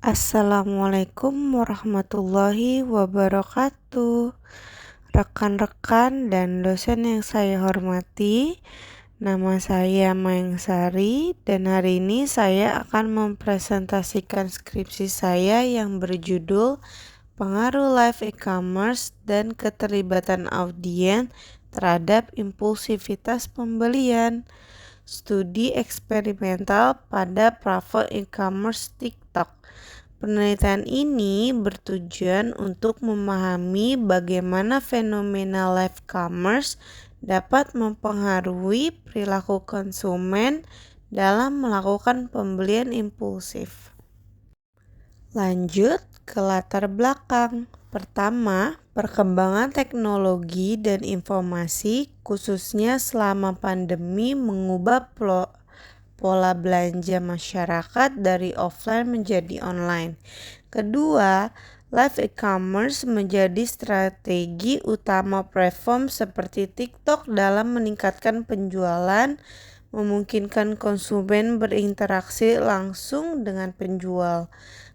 Assalamualaikum warahmatullahi wabarakatuh. Rekan-rekan dan dosen yang saya hormati, nama saya Mayang Sari dan hari ini saya akan mempresentasikan skripsi saya yang berjudul Pengaruh Live E-commerce dan Keterlibatan Audiens terhadap Impulsivitas Pembelian. Studi eksperimental pada platform e-commerce TikTok. Penelitian ini bertujuan untuk memahami bagaimana fenomena live commerce dapat mempengaruhi perilaku konsumen dalam melakukan pembelian impulsif. Lanjut ke latar belakang. Pertama, perkembangan teknologi dan informasi khususnya selama pandemi mengubah pola belanja masyarakat dari offline menjadi online. Kedua, live e-commerce menjadi strategi utama platform seperti TikTok dalam meningkatkan penjualan, memungkinkan konsumen berinteraksi langsung dengan penjual.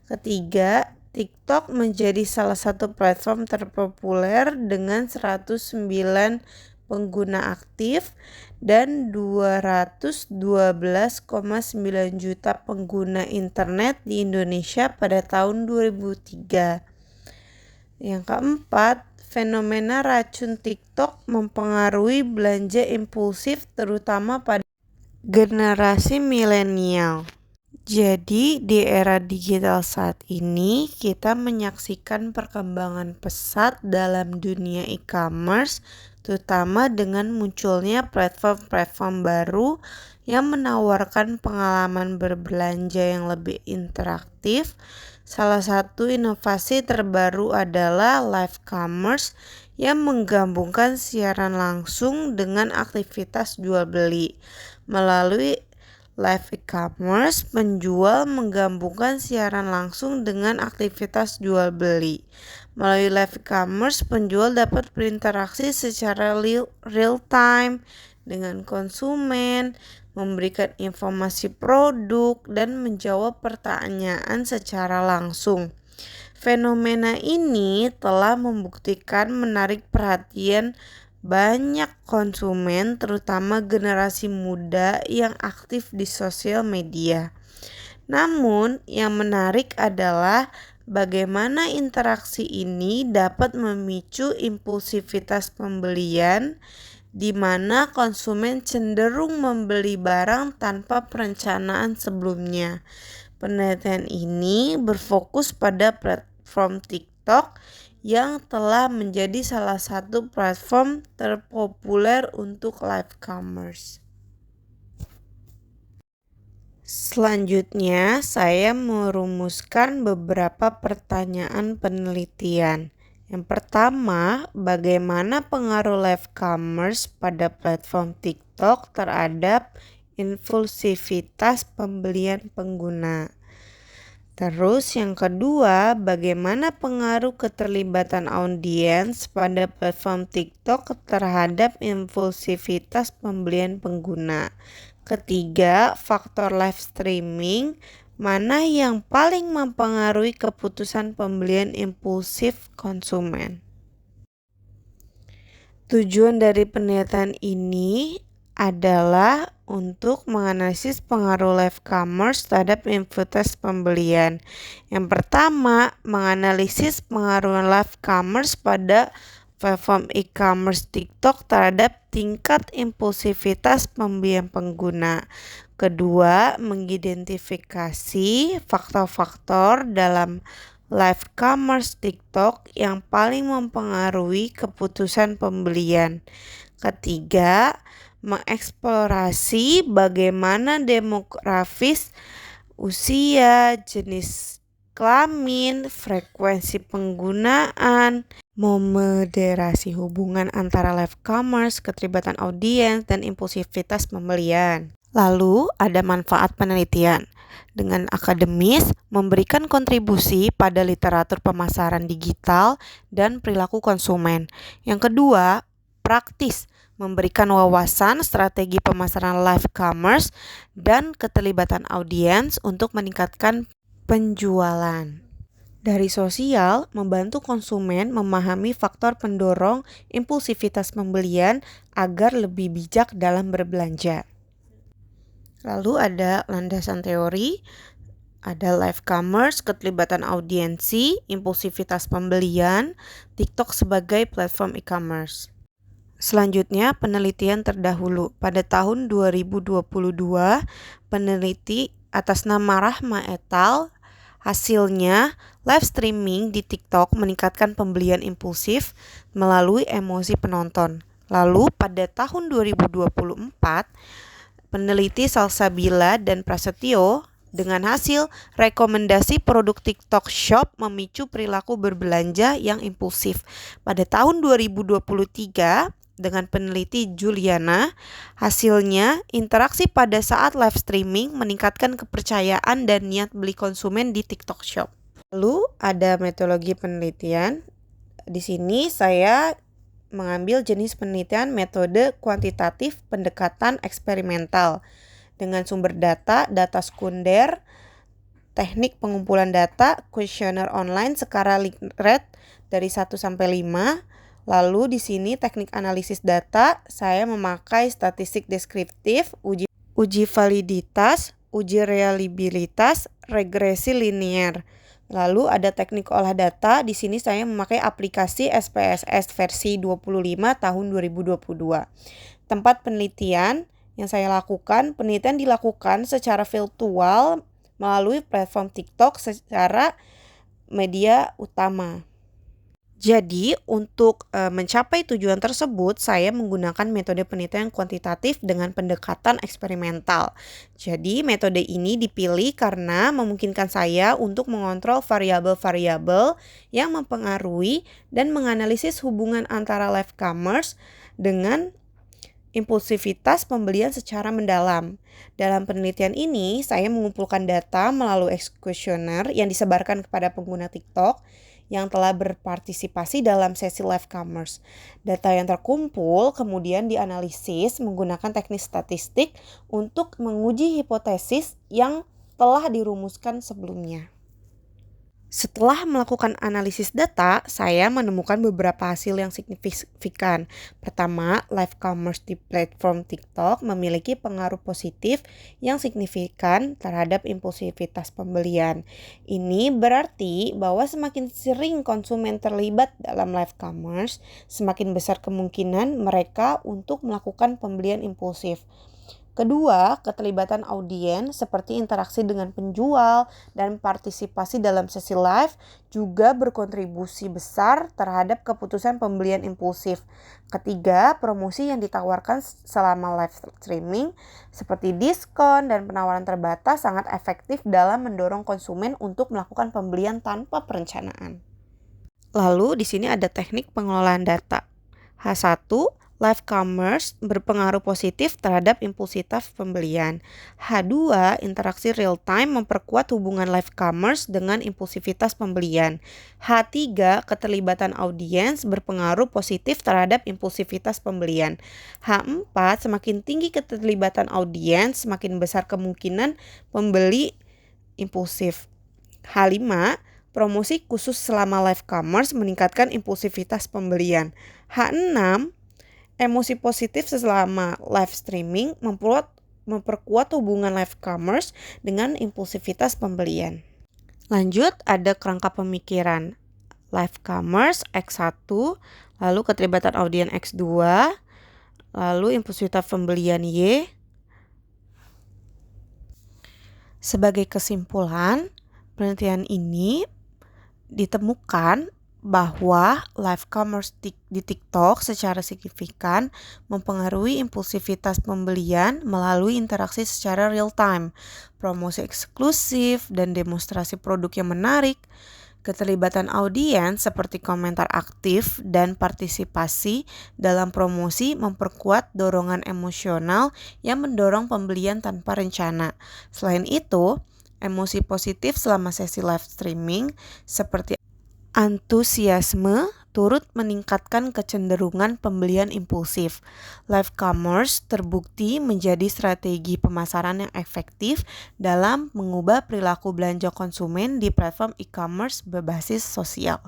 Ketiga, TikTok menjadi salah satu platform terpopuler dengan 109 pengguna aktif dan 212,9 juta pengguna internet di Indonesia pada tahun 2003. Yang keempat, fenomena racun TikTok mempengaruhi belanja impulsif terutama pada generasi milenial. Jadi di era digital saat ini kita menyaksikan perkembangan pesat dalam dunia e-commerce, terutama dengan munculnya platform-platform baru yang menawarkan pengalaman berbelanja yang lebih interaktif. Salah satu inovasi terbaru adalah live commerce yang menggabungkan siaran langsung dengan aktivitas jual beli. Melalui live e-commerce, penjual menggabungkan siaran langsung dengan aktivitas jual beli. Melalui live e-commerce, penjual dapat berinteraksi secara real time dengan konsumen, memberikan informasi produk, dan menjawab pertanyaan secara langsung. Fenomena ini telah membuktikan menarik perhatian banyak konsumen, terutama generasi muda yang aktif di sosial media. Namun, yang menarik adalah bagaimana interaksi ini dapat memicu impulsivitas pembelian, di mana konsumen cenderung membeli barang tanpa perencanaan sebelumnya. Penelitian ini berfokus pada platform TikTok yang telah menjadi salah satu platform terpopuler untuk live commerce. Selanjutnya, saya merumuskan beberapa pertanyaan penelitian. Yang pertama, bagaimana pengaruh live commerce pada platform TikTok terhadap impulsivitas pembelian pengguna? Terus yang kedua, bagaimana pengaruh keterlibatan audiens pada platform TikTok terhadap impulsivitas pembelian pengguna? Ketiga, faktor live streaming mana yang paling mempengaruhi keputusan pembelian impulsif konsumen? Tujuan dari penelitian ini adalah untuk menganalisis pengaruh live commerce terhadap impulsivitas pembelian. Yang pertama, menganalisis pengaruh live commerce pada platform e-commerce TikTok terhadap tingkat impulsivitas pembelian pengguna. Kedua, mengidentifikasi faktor-faktor dalam live commerce TikTok yang paling mempengaruhi keputusan pembelian. Ketiga, mengeksplorasi bagaimana demografis, usia, jenis kelamin, frekuensi penggunaan, memoderasi hubungan antara live commerce, keterlibatan audiens, dan impulsivitas pembelian. Lalu ada manfaat penelitian. Dengan akademis, memberikan kontribusi pada literatur pemasaran digital dan perilaku konsumen. Yang kedua, praktis, memberikan wawasan strategi pemasaran live commerce dan keterlibatan audiens untuk meningkatkan penjualan. Dari sosial, membantu konsumen memahami faktor pendorong impulsivitas pembelian agar lebih bijak dalam berbelanja. Lalu ada landasan teori, ada live commerce, keterlibatan audiensi, impulsivitas pembelian, TikTok sebagai platform e-commerce. Selanjutnya, penelitian terdahulu. Pada tahun 2022, peneliti atas nama Rahma et al. Hasilnya, live streaming di TikTok meningkatkan pembelian impulsif melalui emosi penonton. Lalu, pada tahun 2024, peneliti Salsabila dan Prasetyo dengan hasil rekomendasi produk TikTok Shop memicu perilaku berbelanja yang impulsif. Pada tahun 2023, dengan peneliti Juliana, hasilnya interaksi pada saat live streaming meningkatkan kepercayaan dan niat beli konsumen di TikTok Shop. Lalu ada metodologi penelitian. Di sini saya mengambil jenis penelitian metode kuantitatif pendekatan eksperimental dengan sumber data sekunder, teknik pengumpulan data, kuesioner online skala Likert dari 1 sampai 5. Lalu di sini teknik analisis data, saya memakai statistik deskriptif, uji validitas, uji reliabilitas, regresi linear. Lalu ada teknik olah data, di sini saya memakai aplikasi SPSS versi 25 tahun 2022. Tempat penelitian yang saya lakukan, penelitian dilakukan secara virtual melalui platform TikTok secara media utama. Jadi, untuk mencapai tujuan tersebut, saya menggunakan metode penelitian kuantitatif dengan pendekatan eksperimental. Jadi, metode ini dipilih karena memungkinkan saya untuk mengontrol variabel-variabel yang mempengaruhi dan menganalisis hubungan antara live commerce dengan impulsivitas pembelian secara mendalam. Dalam penelitian ini, saya mengumpulkan data melalui kuesioner yang disebarkan kepada pengguna TikTok yang telah berpartisipasi dalam sesi live commerce. Data yang terkumpul kemudian dianalisis menggunakan teknik statistik untuk menguji hipotesis yang telah dirumuskan sebelumnya. Setelah melakukan analisis data, saya menemukan beberapa hasil yang signifikan. Pertama, live commerce di platform TikTok memiliki pengaruh positif yang signifikan terhadap impulsivitas pembelian. Ini berarti bahwa semakin sering konsumen terlibat dalam live commerce, semakin besar kemungkinan mereka untuk melakukan pembelian impulsif. Kedua, keterlibatan audiens seperti interaksi dengan penjual dan partisipasi dalam sesi live juga berkontribusi besar terhadap keputusan pembelian impulsif. Ketiga, promosi yang ditawarkan selama live streaming seperti diskon dan penawaran terbatas sangat efektif dalam mendorong konsumen untuk melakukan pembelian tanpa perencanaan. Lalu di sini ada teknik pengelolaan data. H1, live commerce berpengaruh positif terhadap impulsivitas pembelian. H2, interaksi real time memperkuat hubungan live commerce dengan impulsivitas pembelian. H3, keterlibatan audiens berpengaruh positif terhadap impulsivitas pembelian. H4, semakin tinggi keterlibatan audiens, semakin besar kemungkinan pembeli impulsif. H5, promosi khusus selama live commerce meningkatkan impulsivitas pembelian. H6, emosi positif selama live streaming memperkuat hubungan live commerce dengan impulsivitas pembelian. Lanjut, ada kerangka pemikiran. Live commerce X1, lalu keterlibatan audiens X2, lalu impulsivitas pembelian Y. Sebagai kesimpulan, penelitian ini ditemukan bahwa live commerce di TikTok secara signifikan mempengaruhi impulsivitas pembelian melalui interaksi secara real time, promosi eksklusif, dan demonstrasi produk yang menarik. Keterlibatan audiens seperti komentar aktif dan partisipasi dalam promosi memperkuat dorongan emosional yang mendorong pembelian tanpa rencana. Selain itu, emosi positif selama sesi live streaming seperti antusiasme, turut meningkatkan kecenderungan pembelian impulsif. Live commerce terbukti menjadi strategi pemasaran yang efektif dalam mengubah perilaku belanja konsumen di platform e-commerce berbasis sosial.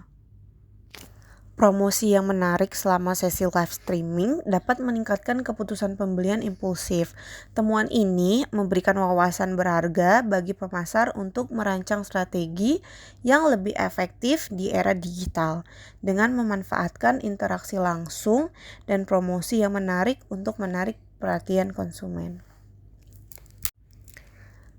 Promosi yang menarik selama sesi live streaming dapat meningkatkan keputusan pembelian impulsif. Temuan ini memberikan wawasan berharga bagi pemasar untuk merancang strategi yang lebih efektif di era digital dengan memanfaatkan interaksi langsung dan promosi yang menarik untuk menarik perhatian konsumen.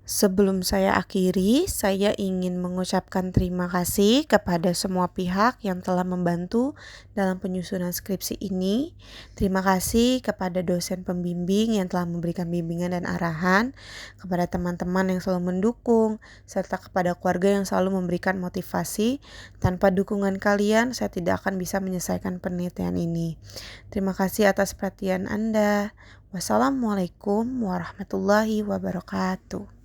Sebelum saya akhiri, saya ingin mengucapkan terima kasih kepada semua pihak yang telah membantu dalam penyusunan skripsi ini. Terima kasih kepada dosen pembimbing yang telah memberikan bimbingan dan arahan, kepada teman-teman yang selalu mendukung, serta kepada keluarga yang selalu memberikan motivasi. Tanpa dukungan kalian, saya tidak akan bisa menyelesaikan penelitian ini. Terima kasih atas perhatian Anda. Wassalamualaikum warahmatullahi wabarakatuh.